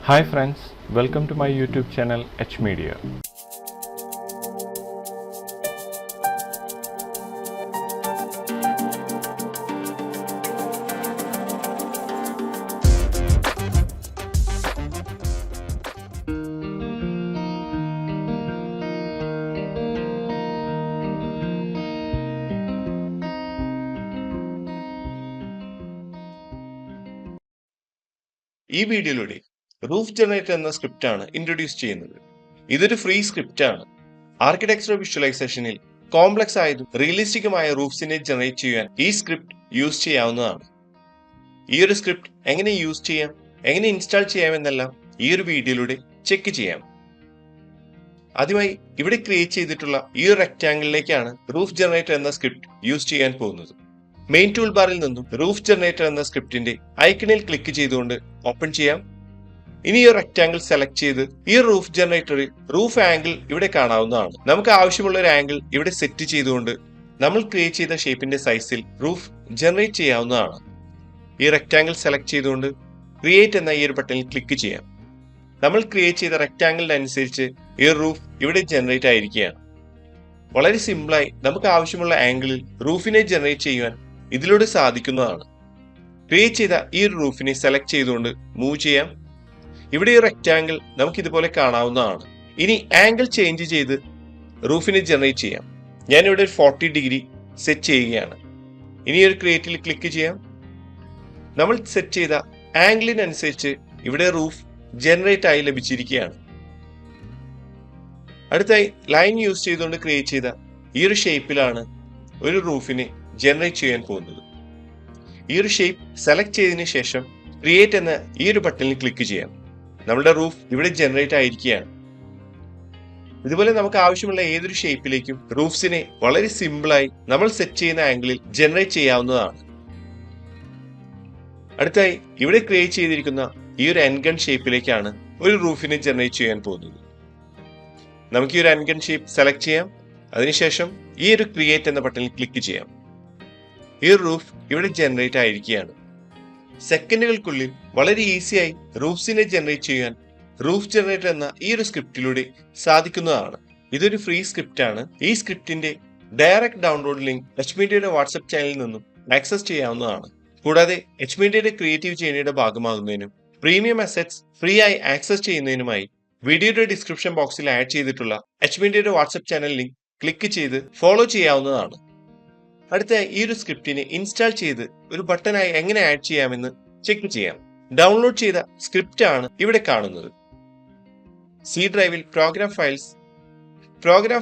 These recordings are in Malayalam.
Hi friends, welcome to my YouTube channel HMedia. ഈ വീഡിയോയിലൂടെ റൂഫ് ജനറേറ്റർ എന്ന സ്ക്രിപ്റ്റാണ് ഇൻട്രൊഡ്യൂസ് ചെയ്യുന്നത്. ഇതൊരു ഫ്രീ സ്ക്രിപ്റ്റ് ആണ്. ആർക്കിടെക്ചർ വിഷ്വലൈസേഷനിൽ കോംപ്ലക്സ് ആയതും റിയലിസ്റ്റിക്കുമായ റൂഫ്സിനെ ജനറേറ്റ് ചെയ്യാൻ ഈ സ്ക്രിപ്റ്റ് യൂസ് ചെയ്യാവുന്നതാണ്. ഈ ഒരു സ്ക്രിപ്റ്റ് എങ്ങനെ യൂസ് ചെയ്യാം, എങ്ങനെ ഇൻസ്റ്റാൾ ചെയ്യാമെന്നെല്ലാം ഈ ഒരു വീഡിയോയിലൂടെ ചെക്ക് ചെയ്യാം. ആദ്യമായി ഇവിടെ ക്രിയേറ്റ് ചെയ്തിട്ടുള്ള ഈ ഒരു റെക്ടാംഗിളിലേക്കാണ് റൂഫ് ജനറേറ്റർ എന്ന സ്ക്രിപ്റ്റ് യൂസ് ചെയ്യാൻ പോകുന്നത്. മെയിൻ ടൂൾ ബാറിൽ നിന്നും റൂഫ് ജനറേറ്റർ എന്ന സ്ക്രിപ്റ്റിന്റെ ഐക്കണിൽ ക്ലിക്ക് ചെയ്തുകൊണ്ട് ഓപ്പൺ ചെയ്യാം. ഇനി ഈ റെക്ടാംഗിൾ സെലക്ട് ചെയ്ത് ഈ റൂഫ് ജനറേറ്ററിൽ റൂഫ് ആംഗിൾ ഇവിടെ കാണാവുന്നതാണ്. നമുക്ക് ആവശ്യമുള്ള ഒരു ആംഗിൾ ഇവിടെ സെറ്റ് ചെയ്തുകൊണ്ട് നമ്മൾ ക്രിയേറ്റ് ചെയ്ത ഷേപ്പിന്റെ സൈസിൽ റൂഫ് ജനറേറ്റ് ചെയ്യാവുന്നതാണ്. ഈ റെക്ടാംഗിൾ സെലക്ട് ചെയ്തുകൊണ്ട് ക്രിയേറ്റ് എന്ന ഈ ഒരു ബട്ടണിൽ ക്ലിക്ക് ചെയ്യാം. നമ്മൾ ക്രിയേറ്റ് ചെയ്ത റെക്ടാംഗിളിനനുസരിച്ച് ഈ റൂഫ് ഇവിടെ ജനറേറ്റ് ആയിരിക്കുകയാണ്. വളരെ സിമ്പിളായി നമുക്ക് ആവശ്യമുള്ള ആംഗിളിൽ റൂഫിനെ ജനറേറ്റ് ചെയ്യുവാൻ ഇതിലൂടെ സാധിക്കുന്നതാണ്. ക്രിയേറ്റ് ചെയ്ത ഈ ഒരു റൂഫിനെ സെലക്ട് ചെയ്തുകൊണ്ട് മൂവ് ചെയ്യാം. ഇവിടെ ഈ റെക്ടാംഗിൾ നമുക്ക് ഇതുപോലെ കാണാവുന്നതാണ്. ഇനി ആംഗിൾ ചേഞ്ച് ചെയ്ത് റൂഫിനെ ജനറേറ്റ് ചെയ്യാം. ഞാനിവിടെ ഒരു 40 ഡിഗ്രി സെറ്റ് ചെയ്യുകയാണ്. ഇനി ഒരു ക്രിയേറ്റിൽ ക്ലിക്ക് ചെയ്യാം. നമ്മൾ സെറ്റ് ചെയ്ത ആംഗിളിനനുസരിച്ച് ഇവിടെ റൂഫ് ജനറേറ്റ് ആയി ലഭിച്ചിരിക്കുകയാണ്. അടുത്തായി ലൈൻ യൂസ് ചെയ്തുകൊണ്ട് ക്രിയേറ്റ് ചെയ്ത ഈ ഒരു ഷേപ്പിലാണ് ഒരു റൂഫിനെ ജനറേറ്റ് ചെയ്യാൻ പോകുന്നത്. ഈ ഒരു ഷേപ്പ് സെലക്ട് ചെയ്തതിനു ശേഷം ക്രിയേറ്റ് എന്ന ഈ ഒരു ബട്ടണിൽ ക്ലിക്ക് ചെയ്യാം. നമ്മുടെ റൂഫ് ഇവിടെ ജനറേറ്റ് ആയിരിക്കുകയാണ്. ഇതുപോലെ നമുക്ക് ആവശ്യമുള്ള ഏതൊരു ഷേപ്പിലേക്കും റൂഫ്സിനെ വളരെ സിമ്പിളായി നമ്മൾ സെറ്റ് ചെയ്യുന്ന ആംഗിളിൽ ജനറേറ്റ് ചെയ്യാവുന്നതാണ്. അടുത്തായി ഇവിടെ ക്രിയേറ്റ് ചെയ്തിരിക്കുന്ന ഈ ഒരു എൻഗൺ ഷേപ്പിലേക്കാണ് ഒരു റൂഫിനെ ജനറേറ്റ് ചെയ്യാൻ പോകുന്നത്. നമുക്ക് ഈ ഒരു എൻഗൺ ഷേപ്പ് സെലക്ട് ചെയ്യാം. അതിനുശേഷം ഈ ഒരു ക്രിയേറ്റ് എന്ന ബട്ടണിൽ ക്ലിക്ക് ചെയ്യാം. ഈ റൂഫ് ഇവിടെ ജനറേറ്റ് ആയിരിക്കുകയാണ്. സെക്കൻഡുകൾക്കുള്ളിൽ വളരെ ഈസിയായി റൂഫ്സിനെ ജനറേറ്റ് ചെയ്യാൻ റൂഫ് ജനറേറ്റർ എന്ന ഈ ഒരു സ്ക്രിപ്റ്റിലൂടെ സാധിക്കുന്നതാണ്. ഇതൊരു ഫ്രീ സ്ക്രിപ്റ്റ് ആണ്. ഈ സ്ക്രിപ്റ്റിന്റെ ഡയറക്റ്റ് ഡൗൺലോഡ് ലിങ്ക് HMediaയുടെ വാട്സ്ആപ്പ് ചാനലിൽ നിന്നും ആക്സസ് ചെയ്യാവുന്നതാണ്. കൂടാതെ HMediaയുടെ ക്രിയേറ്റീവ് ജേണിയുടെ ഭാഗമാകുന്നതിനും പ്രീമിയം അസറ്റ്സ് ഫ്രീ ആയി ആക്സസ് ചെയ്യുന്നതിനുമായി വീഡിയോയുടെ ഡിസ്ക്രിപ്ഷൻ ബോക്സിൽ ആഡ് ചെയ്തിട്ടുള്ള HMediaയുടെ വാട്സ്ആപ്പ് ചാനൽ ലിങ്ക് ക്ലിക്ക് ചെയ്ത് ഫോളോ ചെയ്യാവുന്നതാണ്. അടുത്ത ഈ ഒരു സ്ക്രിപ്റ്റിനെ ഇൻസ്റ്റാൾ ചെയ്ത് ഒരു ബട്ടണായി എങ്ങനെ ആഡ് ചെയ്യാമെന്ന് ചെക്ക് ചെയ്യാം. ഡൗൺലോഡ് ചെയ്ത സ്ക്രിപ്റ്റ് ആണ് ഇവിടെ കാണുന്നത്. സി ഡ്രൈവിൽ പ്രോഗ്രാം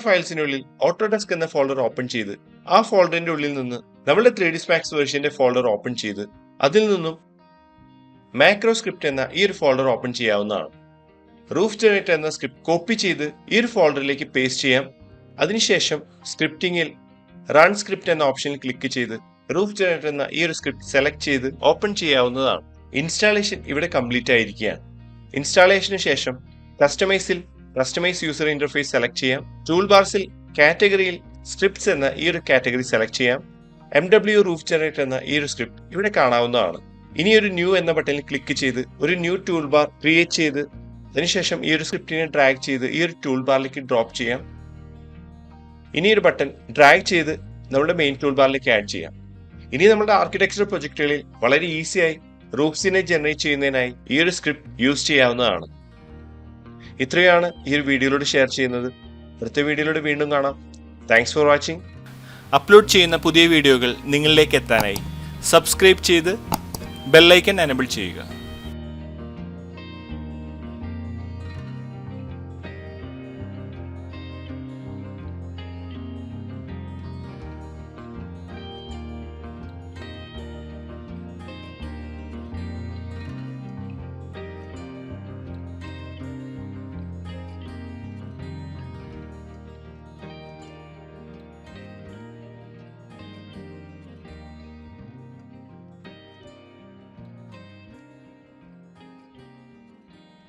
ഫയൽസിനുള്ളിൽ ഓട്ടോഡെസ്ക് എന്ന ഫോൾഡർ ഓപ്പൺ ചെയ്ത് ആ ഫോൾഡറിന്റെ ഉള്ളിൽ നിന്ന് നമ്മുടെ 3ds Max വേർഷന്റെ ഫോൾഡർ ഓപ്പൺ ചെയ്ത് അതിൽ നിന്നും മാക്രോ സ്ക്രിപ്റ്റ് എന്ന ഈ ഒരു ഫോൾഡർ ഓപ്പൺ ചെയ്യാവുന്നതാണ്. റൂഫ് ജനറേറ്റർ എന്ന സ്ക്രിപ്റ്റ് കോപ്പി ചെയ്ത് ഈ ഒരു ഫോൾഡറിലേക്ക് പേസ്റ്റ് ചെയ്യാം. അതിനുശേഷം സ്ക്രിപ്റ്റിംഗിൽ റൺ സ്ക്രിപ്റ്റ് എന്ന ഓപ്ഷനിൽ ക്ലിക്ക് ചെയ്ത് റൂഫ് ജനറേറ്റർ എന്ന ഈ ഒരു സ്ക്രിപ്റ്റ് സെലക്ട് ചെയ്ത് ഓപ്പൺ ചെയ്യാവുന്നതാണ്. ഇൻസ്റ്റാളേഷൻ ഇവിടെ കംപ്ലീറ്റ് ആയിരിക്കുകയാണ്. ഇൻസ്റ്റാളേഷന് ശേഷം കസ്റ്റമൈസ് യൂസർ ഇന്റർഫേസ് സെലക്ട് ചെയ്യാം. ടൂൾ ബാർസിൽ കാറ്റഗറിയിൽ സ്ക്രിപ്റ്റ്സ് എന്ന ഈ ഒരു കാറ്റഗറി സെലക്ട് ചെയ്യാം. MW റൂഫ് ജനറേറ്റർ എന്ന ഈ ഒരു സ്ക്രിപ്റ്റ് ഇവിടെ കാണാവുന്നതാണ്. ഇനി ഒരു ന്യൂ എന്ന ബട്ടണിൽ ക്ലിക്ക് ചെയ്ത് ഒരു ന്യൂ ടൂൾ ബാർ ക്രിയേറ്റ് ചെയ്ത് അതിനുശേഷം ഈ ഒരു സ്ക്രിപ്റ്റിനെ ഡ്രാഗ് ചെയ്ത് ഈ ഒരു ടൂൾ ബാറിലേക്ക് ഡ്രോപ്പ് ചെയ്യാം. ഇനി ഒരു ബട്ടൺ ഡ്രാഗ് ചെയ്ത് നമ്മുടെ മെയിൻ ടൂൾ ബാറിലേക്ക് ആഡ് ചെയ്യാം. ഇനി നമ്മുടെ ആർക്കിടെക്ചർ പ്രൊജക്ടുകളിൽ വളരെ ഈസിയായി റൂഫ്സിനെ ജനറേറ്റ് ചെയ്യുന്നതിനായി ഈ ഒരു സ്ക്രിപ്റ്റ് യൂസ് ചെയ്യാവുന്നതാണ്. ഇത്രയാണ് ഈ ഒരു വീഡിയോയിലൂടെ ഷെയർ ചെയ്യുന്നത്. അടുത്ത വീഡിയോയിലൂടെ വീണ്ടും കാണാം. Thanks for watching. അപ്ലോഡ് ചെയ്യുന്ന പുതിയ വീഡിയോകൾ നിങ്ങളിലേക്ക് എത്താനായി സബ്സ്ക്രൈബ് ചെയ്ത് ബെല്ലൈക്കൺ എനേബിൾ ചെയ്യുക.